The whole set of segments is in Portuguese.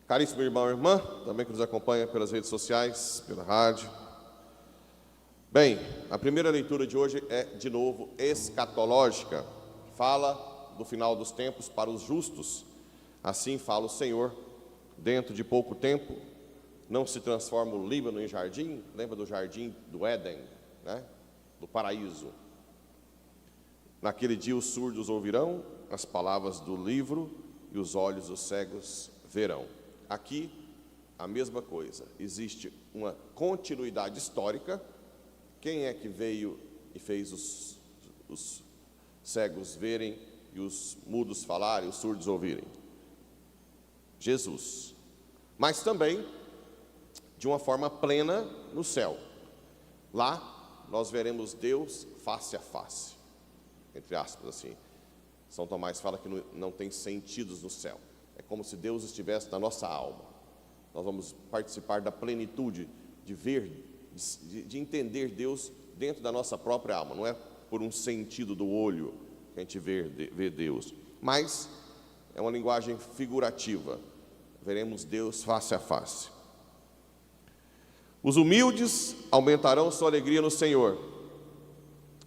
Caríssimo irmão e irmã, também que nos acompanha pelas redes sociais, pela rádio. Bem, a primeira leitura de hoje é, de novo, escatológica. Fala do final dos tempos para os justos. Assim fala o Senhor, dentro de pouco tempo, não se transforma o Líbano em jardim? Lembra do jardim do Éden, né? Do paraíso. Naquele dia os surdos ouvirão as palavras do livro e os olhos dos cegos verão. Aqui, a mesma coisa. Existe uma continuidade histórica. Quem é que veio e fez os cegos verem e os mudos falarem e os surdos ouvirem? Jesus. Mas também de uma forma plena no céu. Lá, nós veremos Deus face a face. Entre aspas, assim. São Tomás fala que não tem sentidos no céu. É como se Deus estivesse na nossa alma. Nós vamos participar da plenitude de ver, de entender Deus dentro da nossa própria alma. Não é por um sentido do olho que a gente vê Deus, mas é uma linguagem figurativa. Veremos Deus face a face. Os humildes aumentarão sua alegria no Senhor,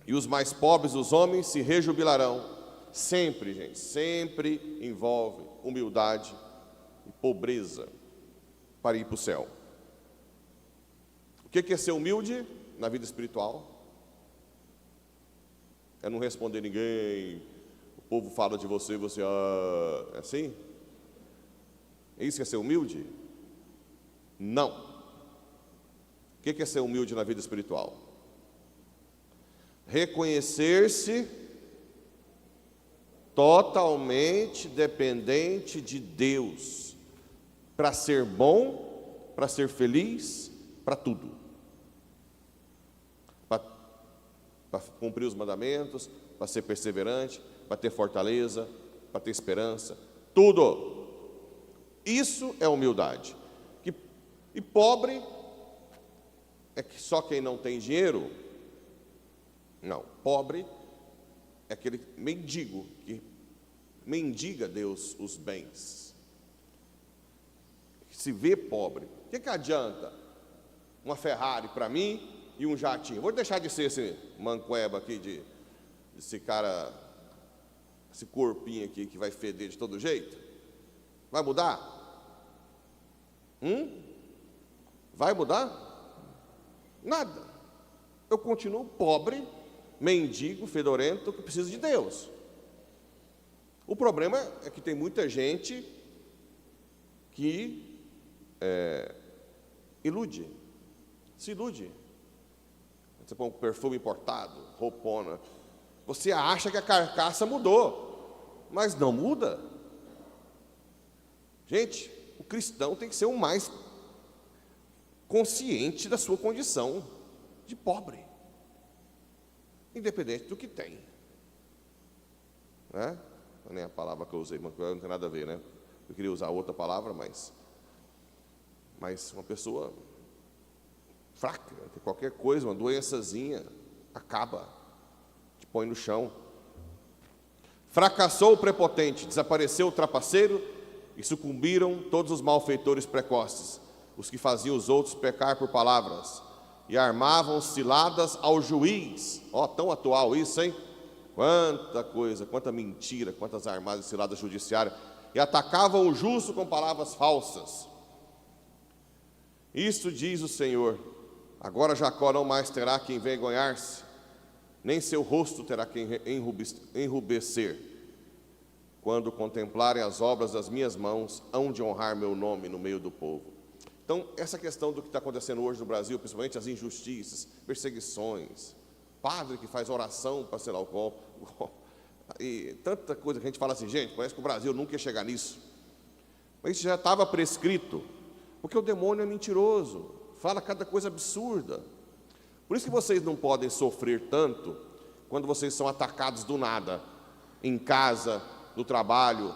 e os mais pobres dos homens se rejubilarão. Sempre, gente, sempre envolve humildade e pobreza para ir para o céu. O que é ser humilde na vida espiritual? É não responder ninguém. O povo fala de você e você, é assim? É isso que é ser humilde? Não. O que é ser humilde na vida espiritual? Reconhecer-se totalmente dependente de Deus, para ser bom, para ser feliz, para tudo. Para cumprir os mandamentos, para ser perseverante, para ter fortaleza, para ter esperança, tudo. Isso é humildade. E pobre é que só quem não tem dinheiro? Não, pobre é aquele mendigo que mendiga a Deus os bens, que se vê pobre. O que adianta uma Ferrari para mim e um jatinho? Vou deixar de ser esse manqueba aqui, esse cara, esse corpinho aqui que vai feder de todo jeito? Vai mudar? Vai mudar? Nada. Eu continuo pobre, mendigo, fedorento, que precisa de Deus. O problema é que tem muita gente que se ilude. Você põe um perfume importado, roupona, você acha que a carcaça mudou, mas não muda. Gente, o cristão tem que ser o mais consciente da sua condição de pobre, independente do que tem, né? Nem a palavra que eu usei, mas não tem nada a ver, né? Eu queria usar outra palavra, mas uma pessoa fraca, qualquer coisa, uma doençazinha, acaba, te põe no chão. Fracassou o prepotente, desapareceu o trapaceiro e sucumbiram todos os malfeitores precoces, os que faziam os outros pecar por palavras e armavam ciladas ao juiz. Tão atual isso, hein? Quanta coisa, quanta mentira, quantas armadas e ciladas judiciárias. E atacavam o justo com palavras falsas. Isto diz o Senhor: agora Jacó não mais terá que envergonhar-se, nem seu rosto terá que enrubescer. Quando contemplarem as obras das minhas mãos, hão de honrar meu nome no meio do povo. Então, essa questão do que está acontecendo hoje no Brasil, principalmente as injustiças, perseguições, padre que faz oração para, sei lá, o golpe, e tanta coisa que a gente fala assim, gente, parece que o Brasil nunca ia chegar nisso. Mas isso já estava prescrito, porque o demônio é mentiroso, fala cada coisa absurda. Por isso que vocês não podem sofrer tanto quando vocês são atacados do nada, em casa, no trabalho,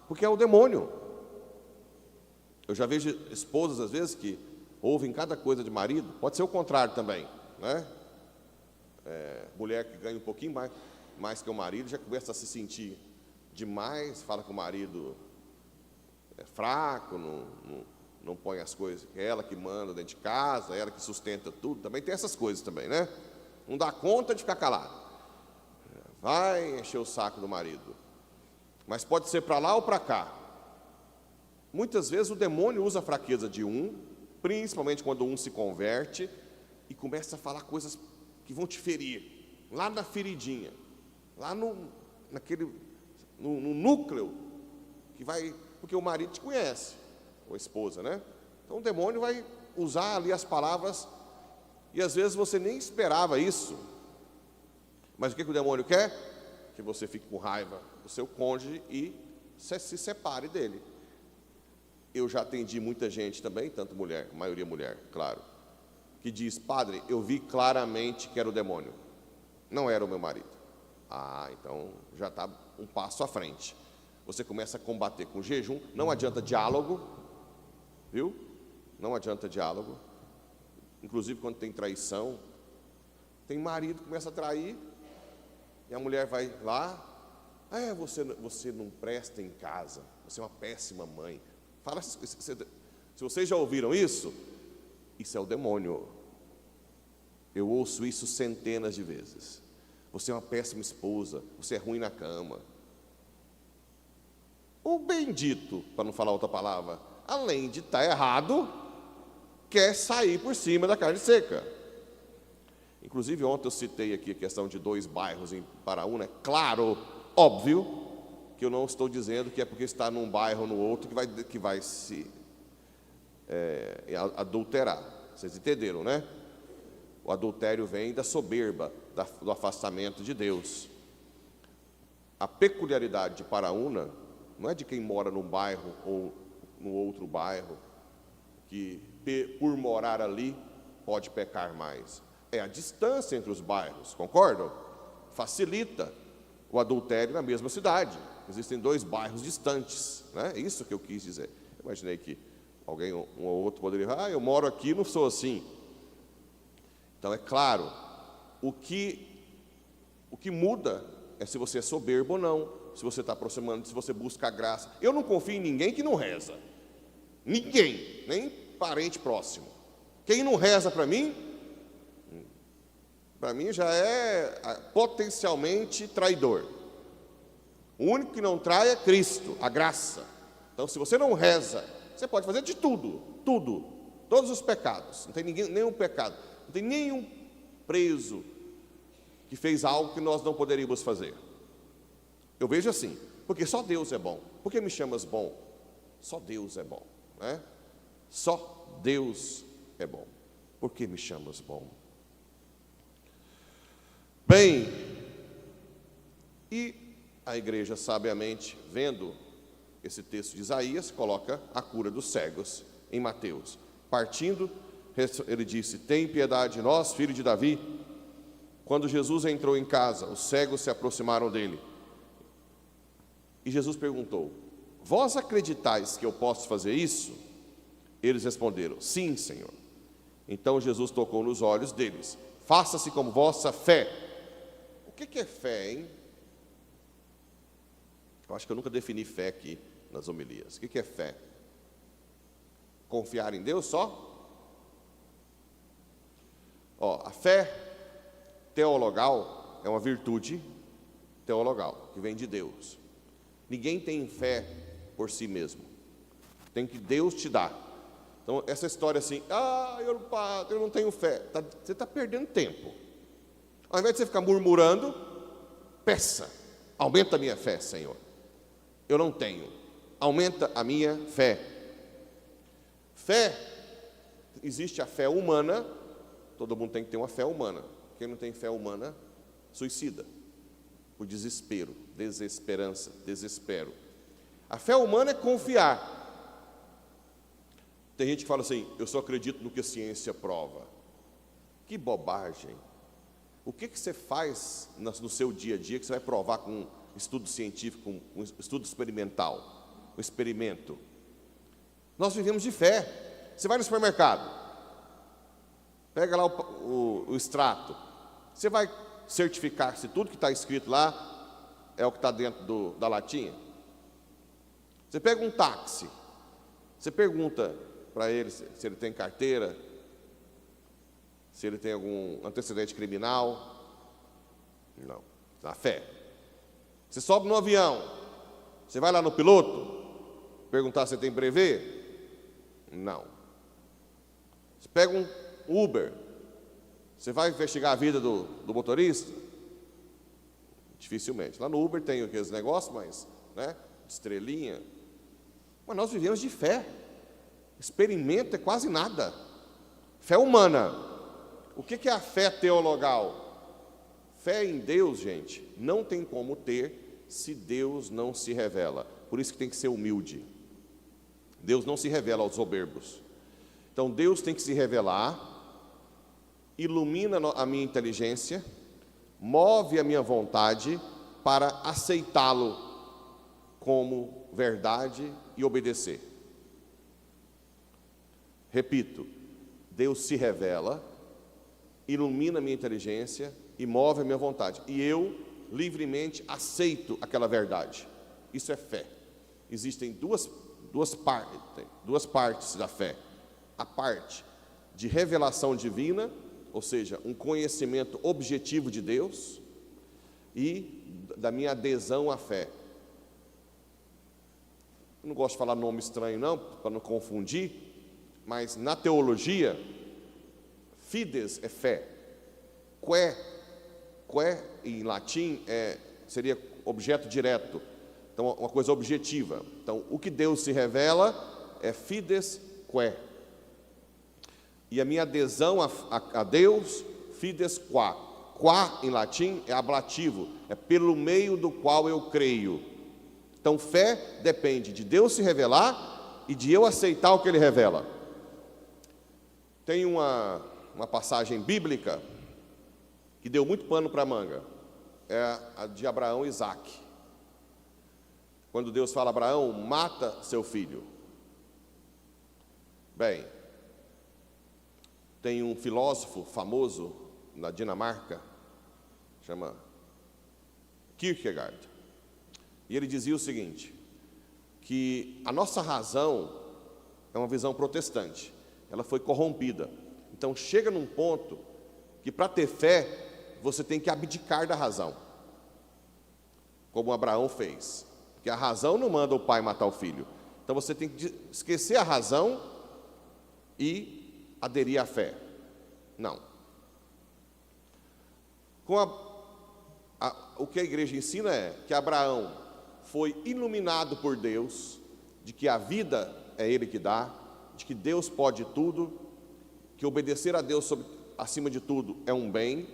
porque é o demônio. Eu já vejo esposas, às vezes, que ouvem cada coisa de marido, pode ser o contrário também, né? Mulher que ganha um pouquinho mais que o marido, já começa a se sentir demais, fala que o marido é fraco, não põe as coisas, é ela que manda dentro de casa, é ela que sustenta tudo, também tem essas coisas também, né? Não dá conta de ficar calado, vai encher o saco do marido, mas pode ser para lá ou para cá. Muitas vezes o demônio usa a fraqueza de um, principalmente quando um se converte e começa a falar coisas que vão te ferir, lá na feridinha, lá no núcleo, que vai, porque o marido te conhece, ou a esposa, né? Então o demônio vai usar ali as palavras, e às vezes você nem esperava isso, mas o que o demônio quer? Que você fique com raiva do seu cônjuge e se separe dele. Eu já atendi muita gente também, tanto mulher, a maioria mulher, claro, que diz: padre, eu vi claramente que era o demônio, não era o meu marido. Ah, então já está um passo à frente. Você começa a combater com jejum, não adianta diálogo, viu? Não adianta diálogo. Inclusive quando tem traição, tem marido que começa a trair, e a mulher vai lá: você não presta em casa, você é uma péssima mãe. Fala, se vocês já ouviram isso, isso é o demônio. Eu ouço isso centenas de vezes. Você é uma péssima esposa, você é ruim na cama. O bendito, para não falar outra palavra, além de estar errado, quer sair por cima da carne seca. Inclusive ontem eu citei aqui a questão de 2 bairros em Paraúna. É claro, óbvio, que eu não estou dizendo que é porque está num bairro ou no outro que vai se adulterar. Vocês entenderam, né? O adultério vem da soberba, do afastamento de Deus. A peculiaridade de Paraúna não é de quem mora num bairro ou no outro bairro, que por morar ali pode pecar mais. É a distância entre os bairros, concordam? Facilita o adultério na mesma cidade. Existem 2 bairros distantes, né? É isso que eu quis dizer. Eu imaginei que alguém, um ou outro, poderia falar: eu moro aqui, não sou assim. Então, é claro, o que muda é se você é soberbo ou não, se você está aproximando, se você busca a graça. Eu não confio em ninguém que não reza. Ninguém, nem parente próximo. Quem não reza para mim já é potencialmente traidor. O único que não trai é Cristo, a graça. Então, se você não reza, você pode fazer de tudo, todos os pecados. Não tem nenhum pecado, não tem nenhum preso que fez algo que nós não poderíamos fazer. Eu vejo assim, porque só Deus é bom. Por que me chamas bom? Só Deus é bom, né? Só Deus é bom. Por que me chamas bom? Bem, e a igreja, sabiamente, vendo esse texto de Isaías, coloca a cura dos cegos em Mateus. Partindo, ele disse: tem piedade de nós, filho de Davi. Quando Jesus entrou em casa, os cegos se aproximaram dele. E Jesus perguntou: vós acreditais que eu posso fazer isso? Eles responderam: sim, Senhor. Então Jesus tocou nos olhos deles: faça-se como vossa fé. O que é fé, hein? Eu acho que eu nunca defini fé aqui nas homilias. O que é fé? Confiar em Deus só? A fé teologal é uma virtude teologal, que vem de Deus. Ninguém tem fé por si mesmo. Tem que Deus te dar. Então, essa história assim: eu não tenho fé. Você está perdendo tempo. Ao invés de você ficar murmurando, peça: aumenta a minha fé, Senhor. Eu não tenho. Aumenta a minha fé. Fé, existe a fé humana. Todo mundo tem que ter uma fé humana. Quem não tem fé humana, suicida. Por desespero, desesperança, desespero. A fé humana é confiar. Tem gente que fala assim: eu só acredito no que a ciência prova. Que bobagem. O que você faz no seu dia a dia que você vai provar com um estudo científico, com um estudo experimental, um experimento? Nós vivemos de fé. Você vai no supermercado, pega lá o extrato, você vai certificar se tudo que está escrito lá é o que está dentro da latinha? Você pega um táxi, Você pergunta para ele se ele tem carteira, se ele tem algum antecedente criminal. Não, na fé. Você sobe no avião, você vai lá no piloto, perguntar se tem brevê? Não. Você pega um Uber, você vai investigar a vida do motorista? Dificilmente. Lá no Uber tem aqueles negócios, mas, né, estrelinha. Mas nós vivemos de fé. Experimento é quase nada. Fé humana. O que é a fé teologal? Fé em Deus, gente, não tem como ter se Deus não se revela. Por isso que tem que ser humilde. Deus não se revela aos soberbos. Então Deus tem que se revelar, ilumina a minha inteligência, move a minha vontade para aceitá-lo como verdade e obedecer. Repito, Deus se revela, ilumina a minha inteligência e move a minha vontade. E eu livremente aceito aquela verdade. Isso é fé. Existem duas partes da fé. A parte de revelação divina, ou seja, um conhecimento objetivo de Deus, e da minha adesão à fé. Eu não gosto de falar nome estranho não, para não confundir, mas na teologia, fides é fé, quae em latim seria objeto direto, então uma coisa objetiva. Então o que Deus se revela é fides quae, e a minha adesão a Deus, fides qua. Qua em latim é ablativo, é pelo meio do qual eu creio. Então fé depende de Deus se revelar e de eu aceitar o que Ele revela. Tem uma passagem bíblica que deu muito pano para a manga, é a de Abraão e Isaque. Quando Deus fala a Abraão, mata seu filho. Bem, tem um filósofo famoso na Dinamarca, chama Kierkegaard, e ele dizia o seguinte, que a nossa razão é uma visão protestante, ela foi corrompida. Então chega num ponto que para ter fé, você tem que abdicar da razão, como Abraão fez, porque a razão não manda o pai matar o filho. Então você tem que esquecer a razão e aderir à fé. Não. O que a igreja ensina é que Abraão foi iluminado por Deus, de que a vida é Ele que dá, de que Deus pode tudo, que obedecer a Deus acima de tudo é um bem,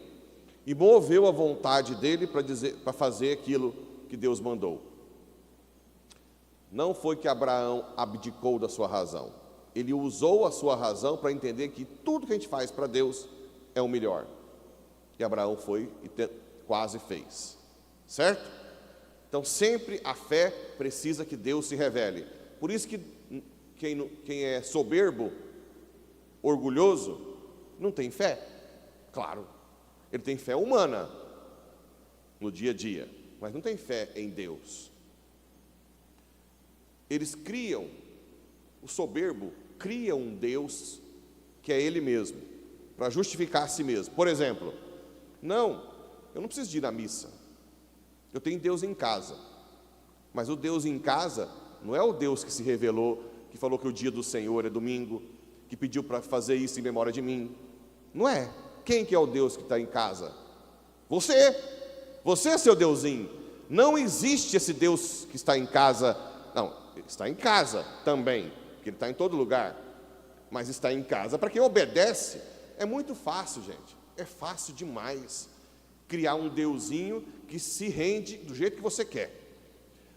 e moveu a vontade dele para fazer aquilo que Deus mandou. Não foi que Abraão abdicou da sua razão, ele usou a sua razão para entender que tudo que a gente faz para Deus é o melhor. E Abraão foi e quase fez, certo? Então sempre a fé precisa que Deus se revele. Por isso que quem é soberbo, orgulhoso, não tem fé. Claro, ele tem fé humana no dia a dia, mas não tem fé em Deus. Eles criam, o soberbo cria um Deus que é ele mesmo, para justificar a si mesmo. Por exemplo, eu não preciso de ir à missa, eu tenho Deus em casa. Mas o Deus em casa não é o Deus que se revelou, que falou que o dia do Senhor é domingo, que pediu para fazer isso em memória de mim. Não é. Quem que é o Deus que está em casa? Você é seu Deusinho. Não existe esse Deus que está em casa. Não, ele está em casa também, porque ele está em todo lugar, mas está em casa para quem obedece. É muito fácil, gente, é fácil demais criar um Deusinho que se rende do jeito que você quer.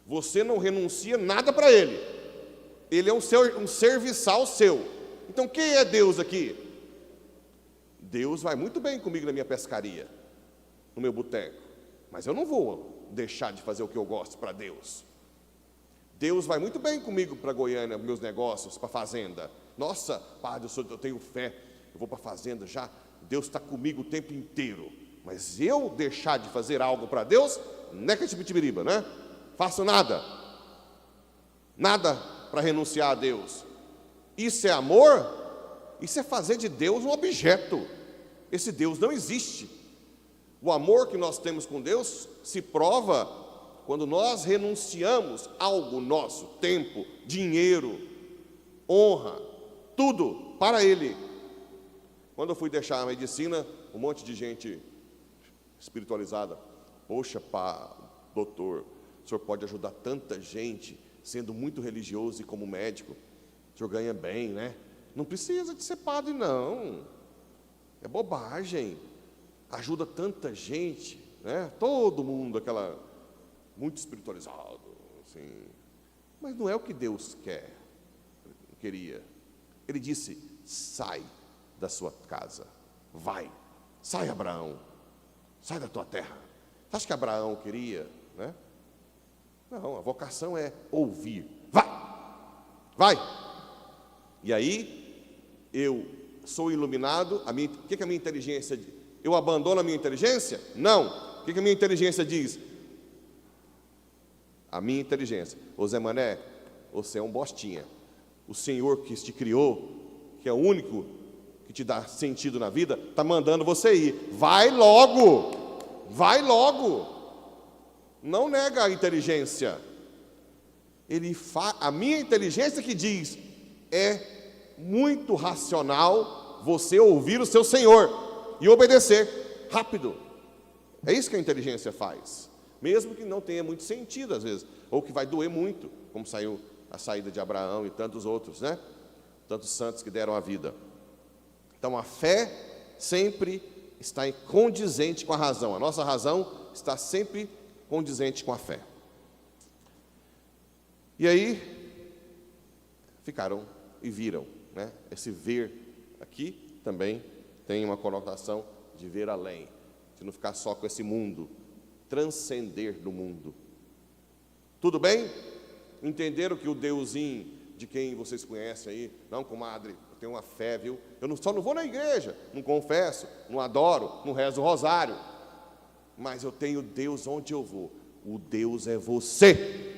Você não renuncia nada para ele, ele é um serviçal seu. Então quem é Deus aqui? Deus vai muito bem comigo na minha pescaria, no meu boteco, mas eu não vou deixar de fazer o que eu gosto para Deus. Deus vai muito bem comigo para Goiânia, meus negócios, para a fazenda. Nossa, Padre, eu tenho fé, eu vou para a fazenda já, Deus está comigo o tempo inteiro. Mas eu deixar de fazer algo para Deus, neca de pitibiriba, né? Faço nada para renunciar a Deus. Isso é amor? Isso é fazer de Deus um objeto. Esse Deus não existe. O amor que nós temos com Deus se prova quando nós renunciamos algo nosso, tempo, dinheiro, honra, tudo para Ele. Quando eu fui deixar a medicina, um monte de gente espiritualizada, poxa, doutor, o senhor pode ajudar tanta gente, sendo muito religioso e como médico, o senhor ganha bem, né? Não precisa de ser padre, não, é bobagem, ajuda tanta gente, né? Todo mundo, muito espiritualizado, assim, mas não é o que Deus queria. Ele disse, sai da sua casa, vai, sai Abraão, sai da tua terra. Você acha que Abraão queria, né? Não, a vocação é ouvir, vai. E aí, eu sou iluminado, o que a minha inteligência diz? Eu abandono a minha inteligência? Não. O que a minha inteligência diz? A minha inteligência, ô Zé Mané, você é um bostinha. O Senhor que te criou, que é o único que te dá sentido na vida, está mandando você ir. Vai logo. Não nega a inteligência. A minha inteligência que diz, é muito racional você ouvir o seu Senhor e obedecer rápido. É isso que a inteligência faz. Mesmo que não tenha muito sentido às vezes, ou que vai doer muito, como saiu a saída de Abraão e tantos outros, né? Tantos santos que deram a vida. Então a fé sempre está condizente com a razão. A nossa razão está sempre condizente com a fé. E aí ficaram e viram, né? Esse ver aqui também tem uma conotação de ver além, de não ficar só com esse mundo, transcender do mundo. Tudo bem? Entenderam que o Deusinho de quem vocês conhecem aí, não, comadre, eu tenho uma fé, viu? Eu só não vou na igreja, não confesso, não adoro, não rezo o rosário, mas eu tenho Deus onde eu vou. O Deus é você.